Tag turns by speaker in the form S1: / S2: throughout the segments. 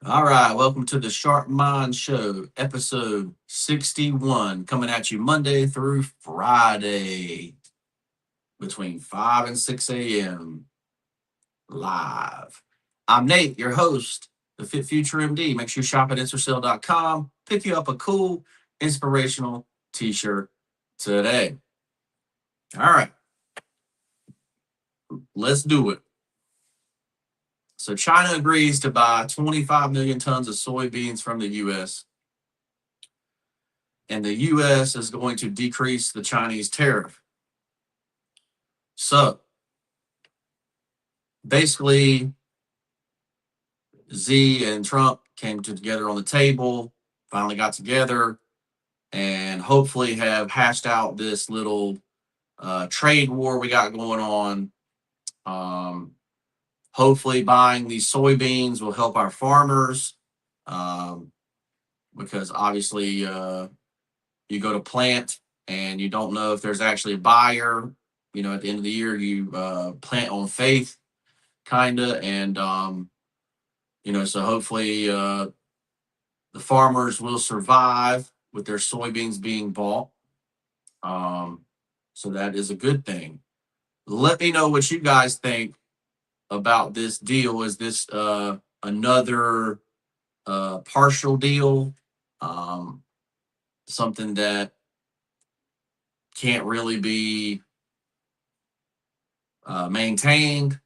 S1: All right, welcome to the Sharp Mind Show, episode 61, coming at you Monday through Friday between 5 and 6 a.m. live. I'm Nate, your host, the Fit Future MD. Make sure you shop at InterSell.com. Pick you up a cool, inspirational t shirt today. All right, let's do it. So, China agrees to buy 25 million tons of soybeans from the U.S., and the U.S. is going to decrease the Chinese tariff. So basically, Z and Trump came together on the table, finally got together, and hopefully have hashed out this little trade war we got going on. Hopefully, buying these soybeans will help our farmers um, because obviously you go to plant and you don't know if there's actually a buyer. At the end of the year, you plant on faith, kind of, and so hopefully the farmers will survive with their soybeans being bought. Um, so that is a good thing. Let me know what you guys think about this deal. Is this another partial deal? Um, Something that can't really be maintained?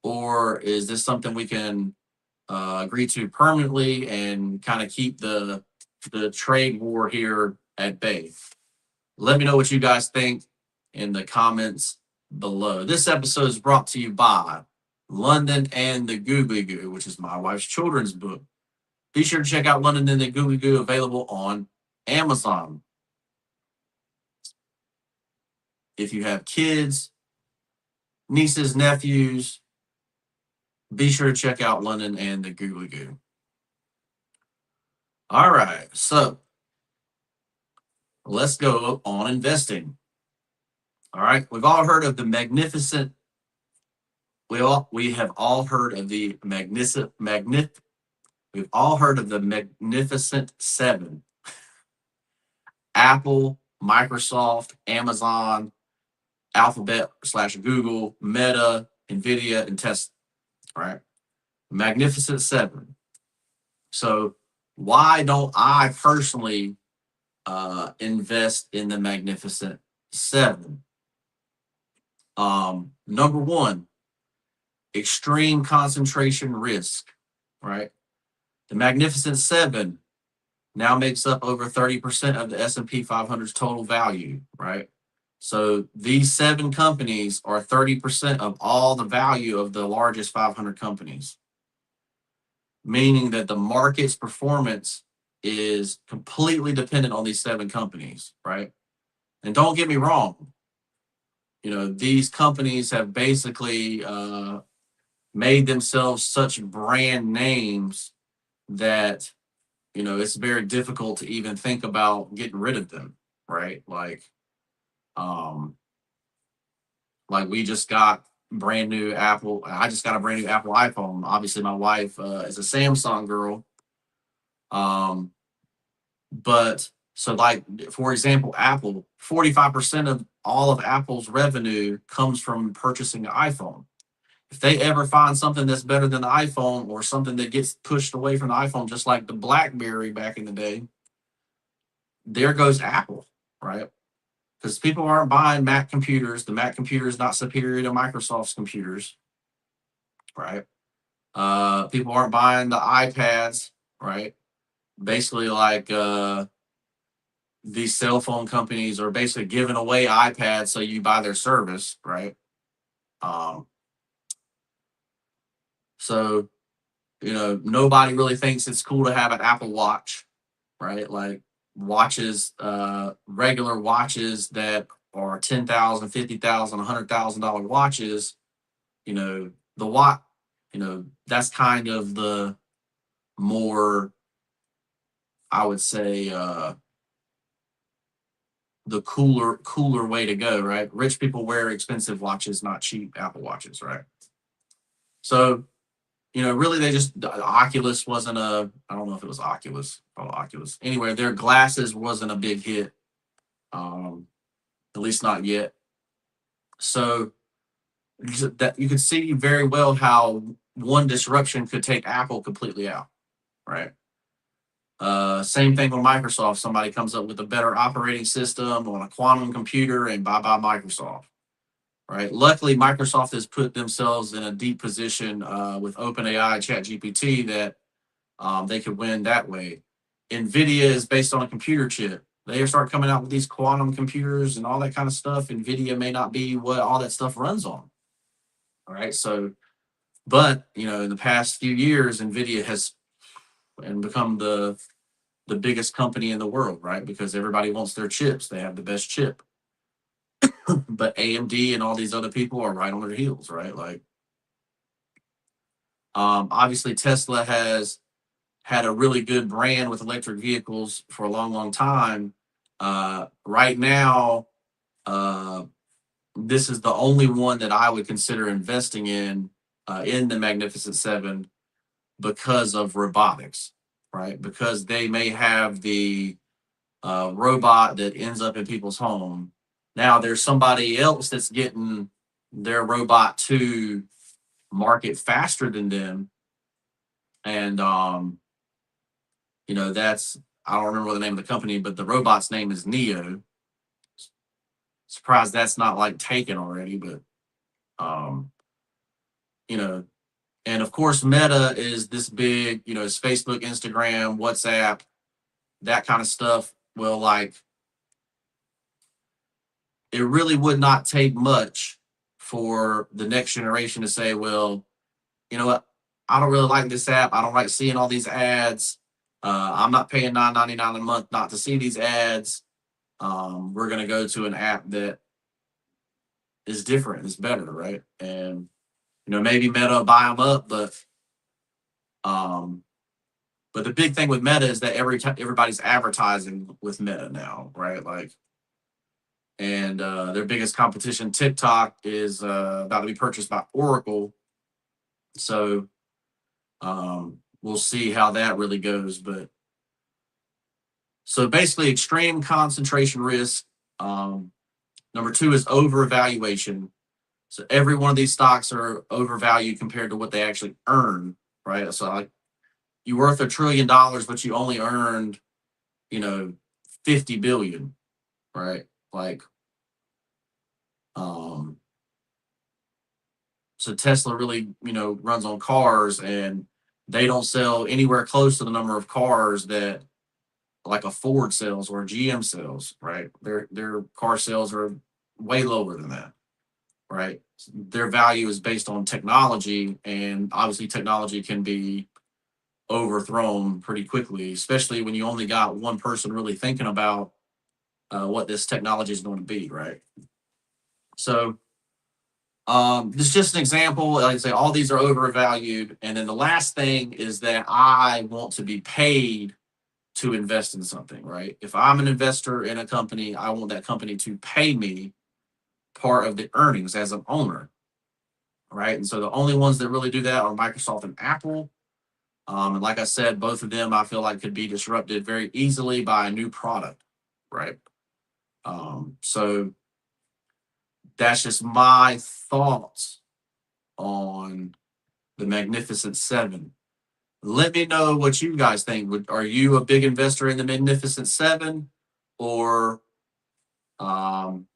S1: Or is this something we can agree to permanently and kind of keep the trade war here at bay? Let me know what you guys think in the comments below. This episode is brought to you by London and the Googly Goo, which is my wife's children's book. Be sure to check out London and the Googly Goo, available on Amazon. If you have kids, nieces, nephews, be sure to check out London and the Googly Goo. All right, so let's go on investing. All right, we've all heard of the magnificent. We have all heard of the We've all heard of the Magnificent Seven: Apple, Microsoft, Amazon, Alphabet slash Google, Meta, Nvidia, and Tesla. Right, Magnificent Seven. So why don't I personally invest in the Magnificent Seven? Number one, extreme concentration risk. Right, the Magnificent Seven now makes up over 30% of the S&P 500's total value, right? So these seven companies are 30% of all the value of the largest 500 companies, meaning that the market's performance is completely dependent on these seven companies, right? And don't get me wrong, these companies have basically made themselves such brand names that it's very difficult to even think about getting rid of them, right? Um, like we just got brand new Apple. I just got a brand new Apple iPhone. Obviously, my wife is a Samsung girl. Um, but so, like for example, Apple, 45% of all of Apple's revenue comes from purchasing an iPhone. If they ever find something that's better than the iPhone, or something that gets pushed away from the iPhone, just like the BlackBerry back in the day, there goes Apple, right? Because people aren't buying Mac computers. The Mac computer is not superior to Microsoft's computers, right? People aren't buying the iPads, right? Basically, like these cell phone companies are basically giving away iPads so you buy their service, right? Um, so nobody really thinks it's cool to have an Apple Watch, right? Like watches, regular watches that are 10,000, 50,000, $100,000 watches. The watch, that's kind of the more, I would say, the cooler way to go, right? Rich people wear expensive watches, not cheap Apple watches, right? So really they just, the Oculus wasn't I don't know if it was Oculus, called Oculus. Anyway, their glasses wasn't a big hit, at least not yet. So that you could see very well how one disruption could take Apple completely out, right? Same thing with Microsoft. Somebody comes up with a better operating system on a quantum computer, and bye bye Microsoft, right? Luckily, Microsoft has put themselves in a deep position with OpenAI, ChatGPT, that they could win that way. Nvidia is based on a computer chip. They start coming out with these quantum computers and all that kind of stuff. Nvidia may not be what all that stuff runs on. All right. So, but in the past few years, Nvidia has and become the biggest company in the world, right? Because everybody wants their chips. They have the best chip. But AMD and all these other people are right on their heels, right? Like, obviously, Tesla has had a really good brand with electric vehicles for a long, long time. Right now, uh, this is the only one that I would consider investing in the Magnificent Seven because of robotics, right? Because they may have the robot that ends up in people's home. Now there's somebody else that's getting their robot to market faster than them, and that's, I don't remember the name of the company, but the robot's name is Neo. Surprised that's not like taken already, but um, you know, and of course Meta is this big, it's Facebook, Instagram, WhatsApp, that kind of stuff. Well, like, it really would not take much for the next generation to say, well, you know what, I don't really like this app. I don't like seeing all these ads. I'm not paying $9.99 a month not to see these ads. We're going to go to an app that is different, is better, right? And maybe Meta will buy them up, um, but the big thing with Meta is that everybody's advertising with Meta now, right? Like, and their biggest competition, TikTok, is about to be purchased by Oracle. So we'll see how that really goes. But so basically, extreme concentration risk. Number two is overvaluation. So every one of these stocks are overvalued compared to what they actually earn, right? So like, you worth $1 trillion, but you only earned, 50 billion, right? Like, um, so Tesla really, runs on cars, and they don't sell anywhere close to the number of cars that like a Ford sells or a GM sells, right? Their car sales are way lower than that, right? Their value is based on technology, and obviously technology can be overthrown pretty quickly, especially when you only got one person really thinking about what this technology is going to be, right? So this is just an example. Like I say, all these are overvalued. And then the last thing is that I want to be paid to invest in something, right? If I'm an investor in a company, I want that company to pay me part of the earnings as an owner, right? And so the only ones that really do that are Microsoft and Apple. And like I said, both of them I feel like could be disrupted very easily by a new product, right? So that's just my thoughts on the Magnificent Seven. Let me know what you guys think. Are you a big investor in the Magnificent Seven, or um,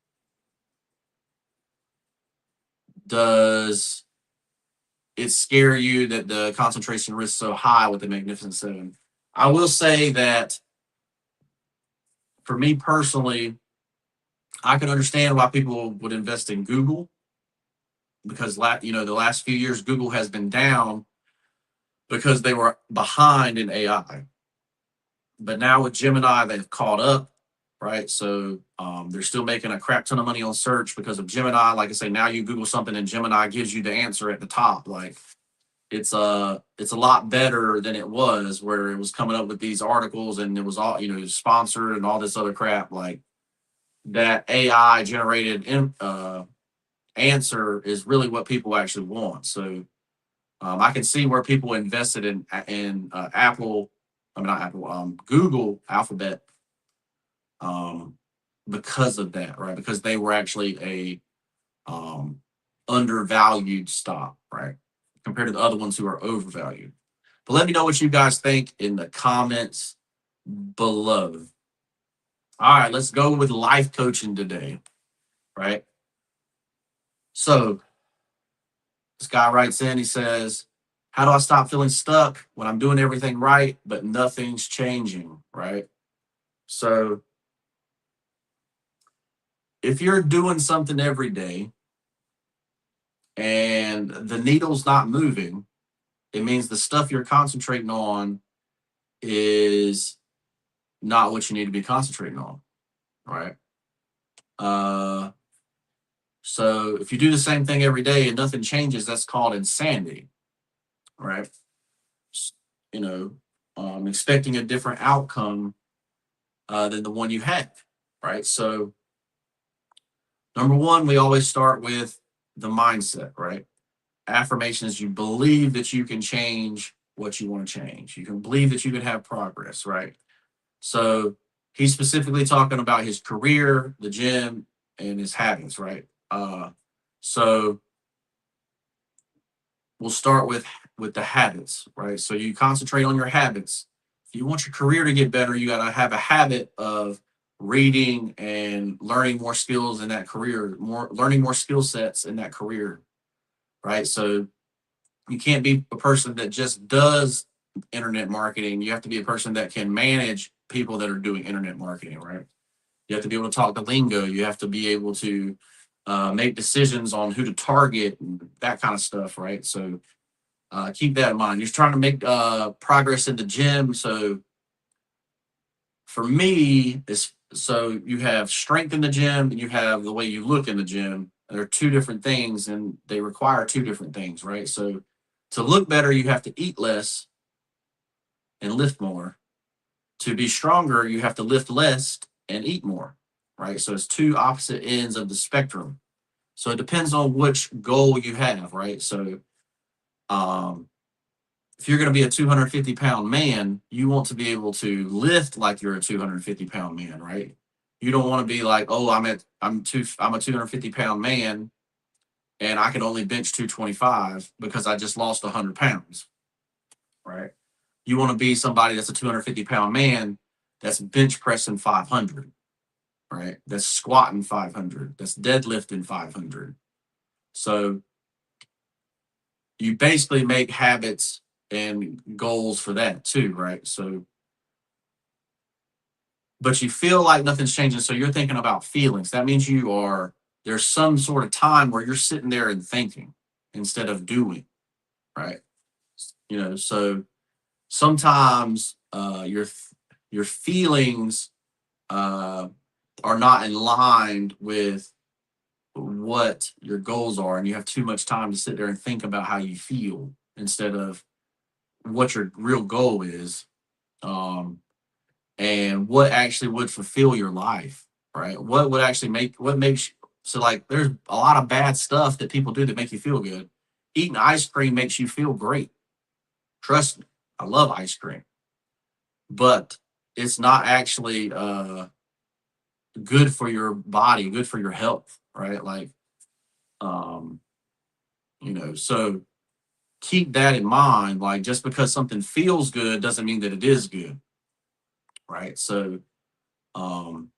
S1: does it scare you that the concentration risk is so high with the Magnificent Seven? I will say that for me personally, I can understand why people would invest in Google, because the last few years Google has been down because they were behind in AI. But now with Gemini, they've caught up, right? So they're still making a crap ton of money on search because of Gemini. Like I say, now you Google something and Gemini gives you the answer at the top. Like, it's a lot better than it was, where it was coming up with these articles and it was all sponsored and all this other crap. Like, that AI generated answer is really what people actually want. So I can see where people invested in Apple, I mean not Apple, Google Alphabet, because of that, right? Because they were actually a undervalued stock, right? Compared to the other ones who are overvalued. But let me know what you guys think in the comments below. All right, let's go with life coaching today, right? So this guy writes in, he says, how do I stop feeling stuck when I'm doing everything right, but nothing's changing, right? So if you're doing something every day and the needle's not moving, it means the stuff you're concentrating on is not what you need to be concentrating on, right? So if you do the same thing every day and nothing changes, that's called insanity, right? You know, expecting a different outcome than the one you had, right? So number one, we always start with the mindset, right? Affirmations, you believe that you can change what you want to change. You can believe that you can have progress, right? So he's specifically talking about his career, the gym, and his habits, right? So we'll start with the habits, right? So you concentrate on your habits. If you want your career to get better, you got to have a habit of reading and learning more skills in that career, more learning more skill sets in that career, right? So you can't be a person that just does internet marketing. You have to be a person that can manage people that are doing internet marketing, right? You have to be able to talk the lingo. You have to be able to make decisions on who to target and that kind of stuff, right? So keep that in mind. You're trying to make progress in the gym. So for me, so you have strength in the gym and you have the way you look in the gym. They're two different things and they require two different things, right? So to look better, you have to eat less and lift more. To be stronger, you have to lift less and eat more, right? So it's two opposite ends of the spectrum. So it depends on which goal you have, right? So um, if you're going to be a 250-pound man, you want to be able to lift like you're a 250-pound man, right? You don't want to be like, oh, I'm a 250-pound man and I can only bench 225 because I just lost 100 pounds, right? You want to be somebody that's a 250-pound man that's bench pressing 500, right? That's squatting 500, that's deadlifting 500. So you basically make habits and goals for that too, right? So, but you feel like nothing's changing. So you're thinking about feelings. That means there's some sort of time where you're sitting there and thinking instead of doing, right? So sometimes your feelings are not in line with what your goals are, and you have too much time to sit there and think about how you feel instead of what your real goal is, and what actually would fulfill your life, right? What would actually what makes so like there's a lot of bad stuff that people do that make you feel good. Eating ice cream makes you feel great. Trust me, I love ice cream, but it's not actually good for your body, good for your health, right? Like, um, so keep that in mind. Like, just because something feels good doesn't mean that it is good, right? So, um,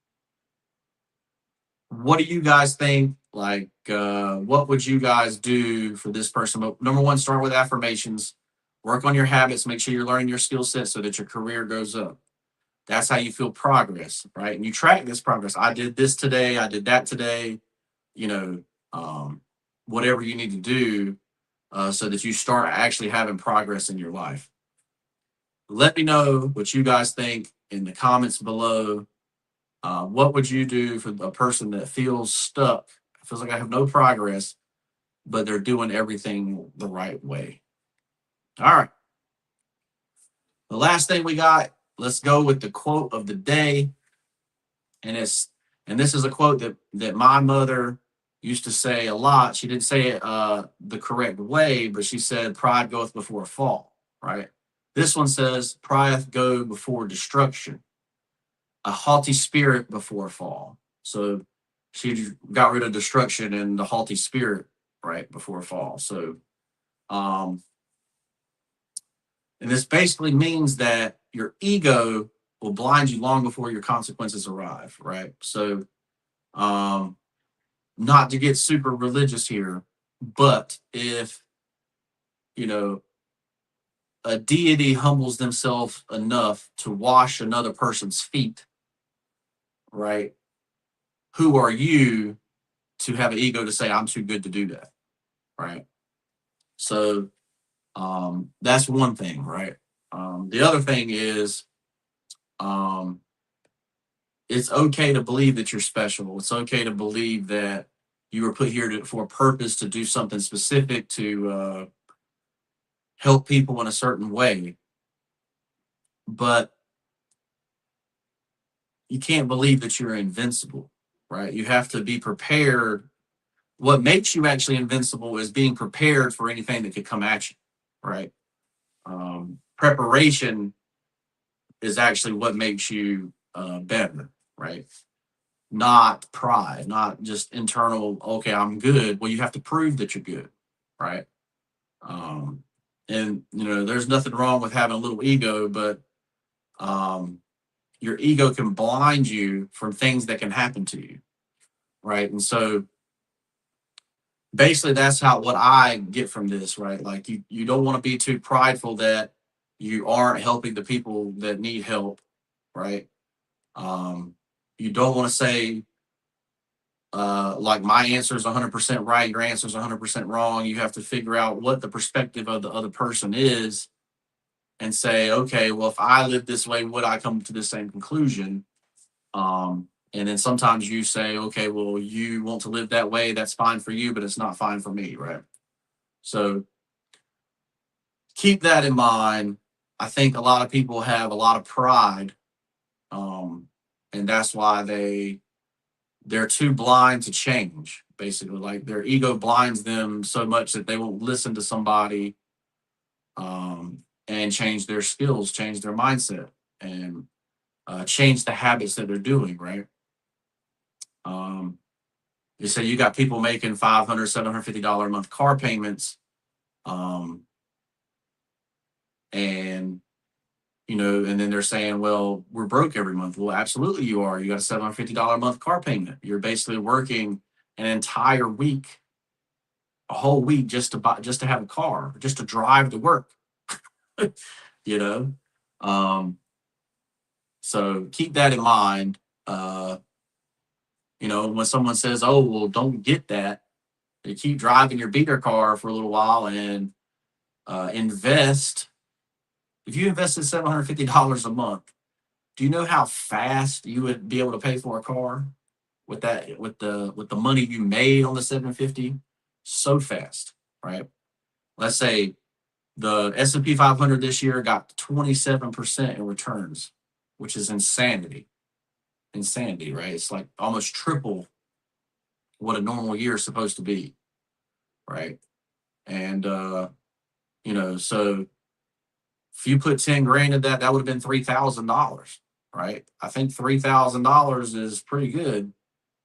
S1: what do you guys think? Like, what would you guys do for this person? But number one, start with affirmations. Work on your habits. Make sure you're learning your skill set so that your career goes up. That's how you feel progress, right? And you track this progress. I did this today. I did that today. You know, whatever you need to do so that you start actually having progress in your life. Let me know what you guys think in the comments below. What would you do for a person that feels stuck, feels like I have no progress, but they're doing everything the right way? All right. The last thing we got, let's go with the quote of the day. And this is a quote that my mother, used to say a lot. She didn't say it the correct way, but she said, pride goeth before a fall, right? This one says, pride go before destruction, a haughty spirit before a fall. So she got rid of destruction and the haughty spirit, right, before a fall. So, and this basically means that your ego will blind you long before your consequences arrive, right? So, not to get super religious here, but if, you know, a deity humbles themselves enough to wash another person's feet, right? Who are you to have an ego to say, I'm too good to do that, right? So that's one thing, right? The other thing is um, it's okay to believe that you're special. It's okay to believe that you were put here for a purpose to do something specific to help people in a certain way. But you can't believe that you're invincible, right? You have to be prepared. What makes you actually invincible is being prepared for anything that could come at you, right? Preparation is actually what makes you better, right? Not pride, not just internal, okay, I'm good. Well, you have to prove that you're good, right? Um, and, there's nothing wrong with having a little ego, but um, your ego can blind you from things that can happen to you, right? And so basically that's what I get from this, right? Like you don't want to be too prideful that you aren't helping the people that need help, right? Um, you don't want to say like my answer is 100% right, your answer is 100% wrong. You have to figure out what the perspective of the other person is and say, okay, well, if I live this way, would I come to the same conclusion? And then sometimes you say, okay, well, you want to live that way. That's fine for you, but it's not fine for me, right? So keep that in mind. I think a lot of people have a lot of pride, and that's why they're too blind to change. Basically, like their ego blinds them so much that they won't listen to somebody and change their skills, change their mindset, and change the habits that they're doing. Right. Um, you say you got people making $500, $750 a month car payments, um, and and then they're saying, well, we're broke every month. Well, absolutely you are. You got a $750 a month car payment. You're basically working an entire week, a whole week just to have a car, just to drive to work. you know? Um, so keep that in mind. When someone says, oh, well, don't get that, you keep driving your beater car for a little while and invest. If you invested $750 a month, do you know how fast you would be able to pay for a car with the money you made on the 750? So fast, right? Let's say the S&P 500 this year got 27% in returns, which is insanity. Insanity, right? It's like almost triple what a normal year is supposed to be, right? And so if you put 10 grand in that would have been $3,000, right? I think $3,000 is pretty good.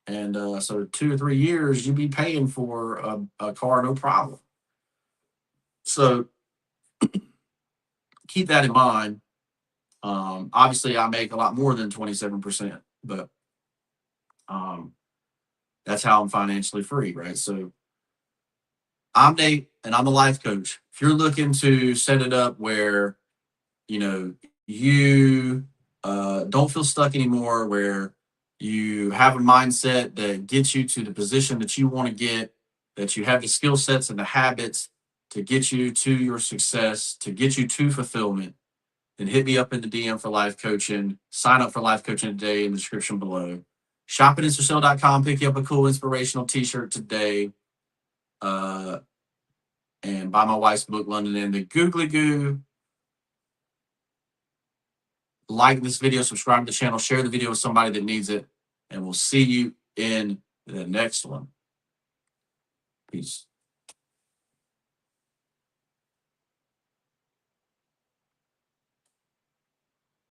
S1: And so 2 or 3 years, you'd be paying for a car, no problem. So keep that in mind. Obviously, I make a lot more than 27%, but that's how I'm financially free, right? So I'm Nate, and I'm a life coach. If you're looking to set it up where you don't feel stuck anymore, where you have a mindset that gets you to the position that you want to get, that you have the skill sets and the habits to get you to your success, to get you to fulfillment, then hit me up in the DM for life coaching. Sign up for life coaching today in the description below. Shop at InstaSell.com. Pick you up a cool inspirational t-shirt today. And buy my wife's book, London and the Googly Goo. Like this video, subscribe to the channel, share the video with somebody that needs it, and we'll see you in the next one. Peace.